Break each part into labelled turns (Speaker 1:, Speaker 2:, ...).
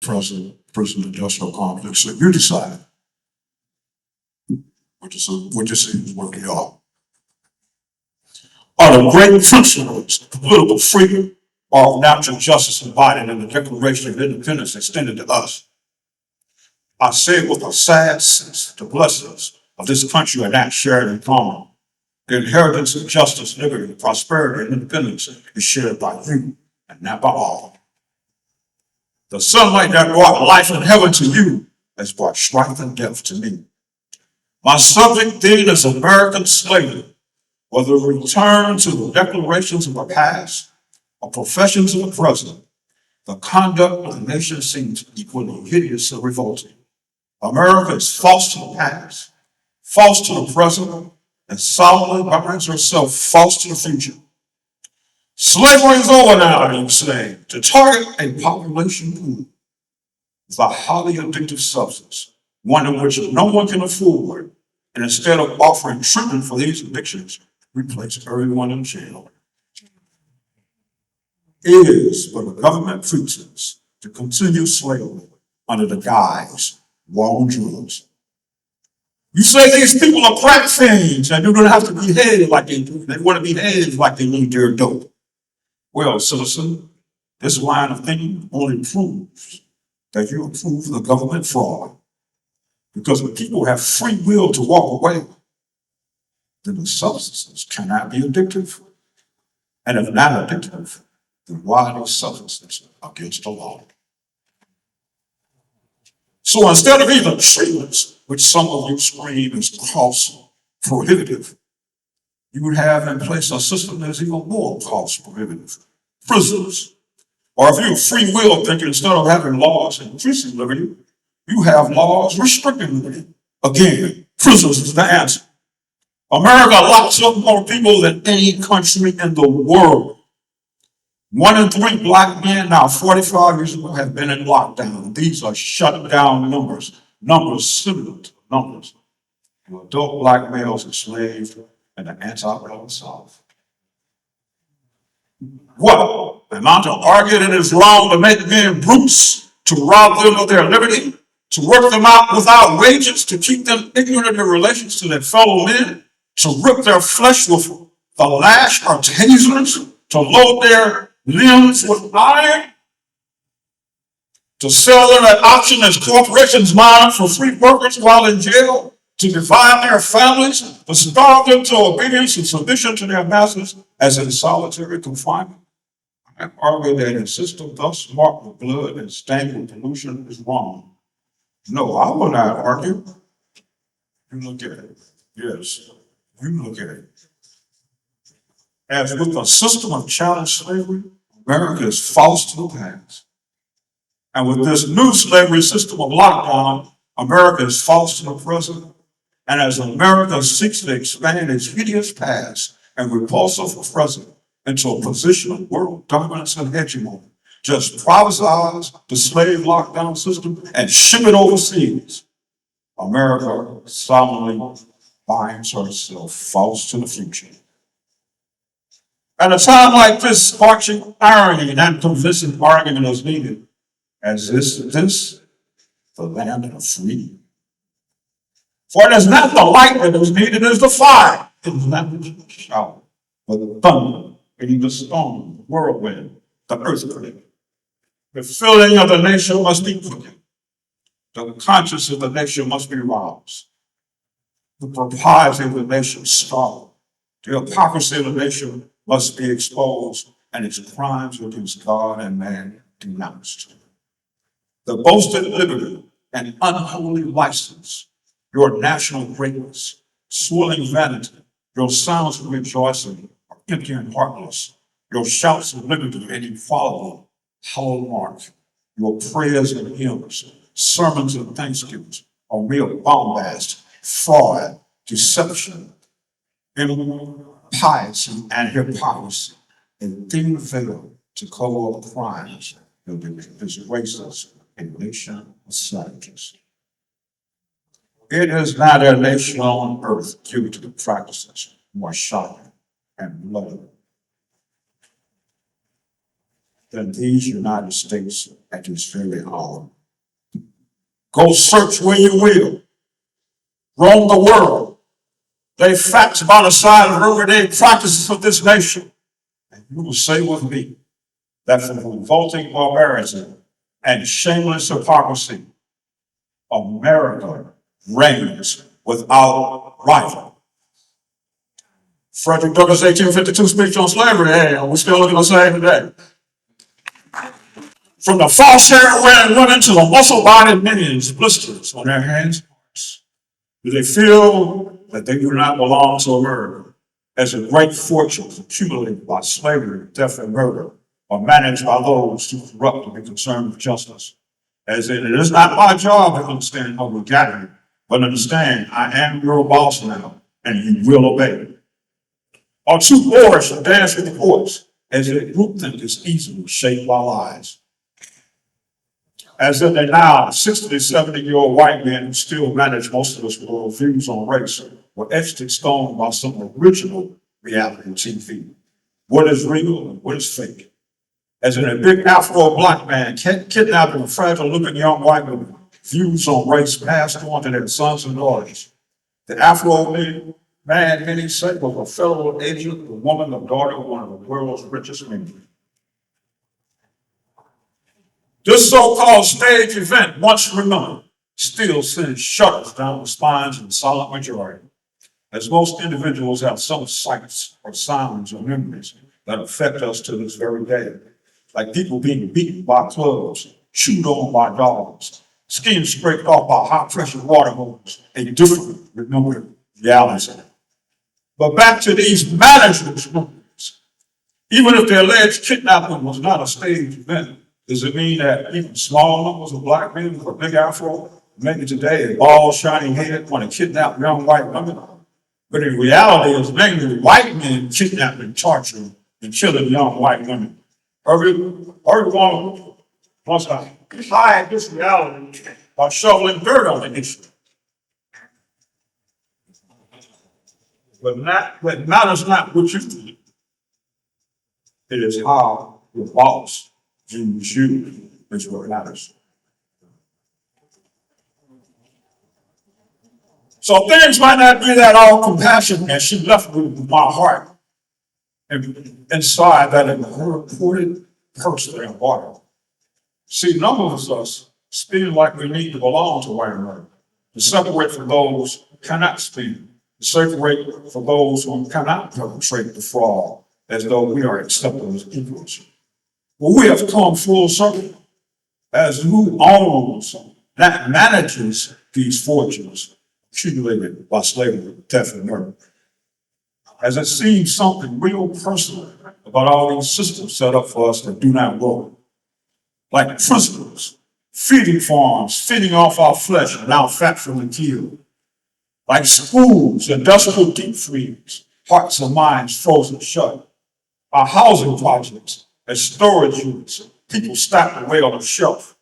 Speaker 1: prison industrial complex. So you decide what you see is what they are the great principles of political freedom or of natural justice embodied in the Declaration of Independence extended to us. I say it with a sad sense, the blessings of this country are not shared in common. The inheritance of justice, liberty, prosperity, and independence is shared by you and not by all. The sunlight that brought life and heaven to you has brought strife and death to me. My subject then is American slavery, whether we return to the declarations of the past or professions of the present. The conduct of the nation seems equally hideous and revolting. America is false to the past, false to the present, and solemnly binds herself false to the future. Slavery is over now, you say, to target a population pool with a highly addictive substance, one in which no one can afford, and instead of offering treatment for these addictions, we place everyone in jail. It is but a government pretense to continue slavery under the guise of war on drugs. You say these people are crack fiends and they don't have to behave like they do. They want to behave like they need their dope. Well, citizen, this line of thinking only proves that you approve of the government fraud. Because when people have free will to walk away, then the substances cannot be addictive. And if not addictive, then why are those substances against the law? So instead of even treatments, which some of you scream is cost prohibitive, you would have in place a system that is even more cost prohibitive. Prisons. Or if you're free will thinking, instead of having laws increasing liberty, you have laws restricting liberty. Again, prisons is the answer. America locks up more people than any country in the world. 1 in 3 black men now 45 years ago have been in lockdown. These are shut down numbers similar to numbers of adult black males enslaved in the antebellum South. What? Am I to argue that it's wrong to make men brutes, to rob them of their liberty, to work them out without wages, to keep them ignorant of their relations to their fellow men, to rip their flesh with the lash or tasers, to load their limbs with iron, to sell them at auction as corporations mine for free workers while in jail, to divide their families, to starve them to obedience and submission to their masters as in solitary confinement? I argue that a system thus marked with blood and stained with pollution is wrong. No, I will not argue. You look at it. Yes, you look at it. As with the system of chattel slavery, America is false to the past. And with this new slavery system of lockdown, America is false to the present. And as America seeks to expand its hideous past and repulsive present into a position of world dominance and hegemony, just privatize the slave lockdown system and ship it overseas. America solemnly binds herself false to the future. At a time like this, sparkling irony and convincing argument is needed. As this the land of the free. For it is not the light that is needed, it is the fire. It is not the shower, but the thunder, and the storm, the whirlwind, the earthquake. The filling of the nation must be quickened. The conscience of the nation must be roused. The propriety of the nation starved. The hypocrisy of the nation must be exposed, and its crimes against God and man denounced. The boasted liberty and unholy license, your national greatness, swelling vanity, your sounds of rejoicing are empty and heartless. Your shouts of liberty and equality, hallmark. Your prayers and hymns, sermons and thanksgivings are mere bombast, fraud, deception, impiety, and hypocrisy, and thin veil to cover up crimes and disgraces a nation of savages. It is not a nation on earth due to the practices more shocking and bloody. than these United States at this very hour. Go search where you will. Roam the world. Lay facts by the side of everyday practices of this nation. And you will say with me that from revolting barbarity and shameless hypocrisy, America reigns without rival. Frederick Douglass' 1852 speech on slavery, hey, are we still looking the same today? From the false hair wearing women to the muscle-bodied minions, blisters on their hands and hearts. Do they feel that they do not belong to America, as the great fortunes accumulated by slavery, death, and murder are managed by those who corrupt and be concerned with justice? As it is not my job to understand how we're gathering, but understand I am your boss now, and you will obey. Our two boys shall dance with the courts, as they groupthink is easily shaped by lies. As if they now 60 to 70-year-old white men who still manage most of this world's views on race were etched in stone by some original reality TV. What is real and what is fake? As in a big Afro-black man kidnapping a fragile-looking young white woman, views on race passed on to their sons and daughters. The Afro-man many say was a fellow agent, the woman, the daughter of one of the world's richest men. This so-called stage event, once remembered, still sends shudders down the spines of the silent majority, as most individuals have some sights or sounds or memories that affect us to this very day, like people being beaten by clubs, chewed on by dogs, skin scraped off by high-pressure water hoses, a different remembered reality. But back to these management's memories. Even if the alleged kidnapping was not a staged event, does it mean that even small numbers of black men with a big afro, maybe today a bald, shiny head, want to kidnap young white women? But in reality, it's mainly white men kidnapping, torturing, and killing young white women. Everyone wants to hide this reality by shoveling dirt on the issue. But matters not what you think. It is how your boss views you is what matters. So things might not be that all compassionate, and she left me with my heart and inside that important person in water. See, none of us feel like we need to belong to white America, to separate from those who cannot speak, to separate from those who cannot perpetrate the fraud as though we are accepted as equals. Well, we have come full circle as who owns, that manages these fortunes accumulated by slavery, death, and murder. As it seems something real personal about all these systems set up for us that do not work. Like principles, feeding farms, feeding off our flesh and our fat from the kill. Like schools, industrial deep freeze, hearts and minds frozen shut. Our housing projects as storage units, people stacked away on a shelf.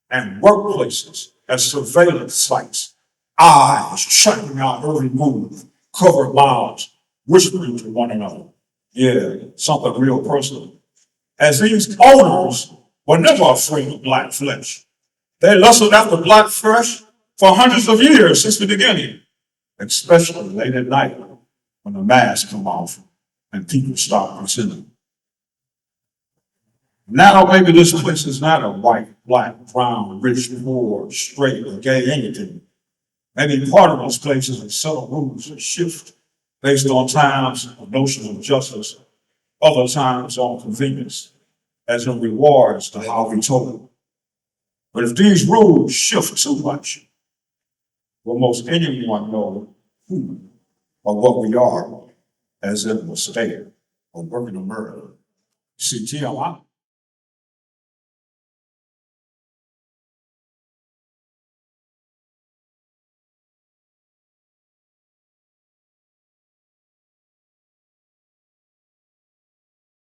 Speaker 1: And workplaces as surveillance sites, eyes checking our every move, covered mouths, whispering to one another. Yeah, something real personal. As these owners were never afraid of black flesh. They lusted after black flesh for hundreds of years since the beginning, especially late at night when the masks come off and people start pretending. Now maybe this place is not a white, black, brown, rich, poor, straight, or gay anything. Maybe part of this place is a set of rules that shift based on times of notion of justice, other times on convenience, as in rewards to how we told. But if these rules shift too much, will most anyone know who or what we are, as in the state of working America? See, TLI.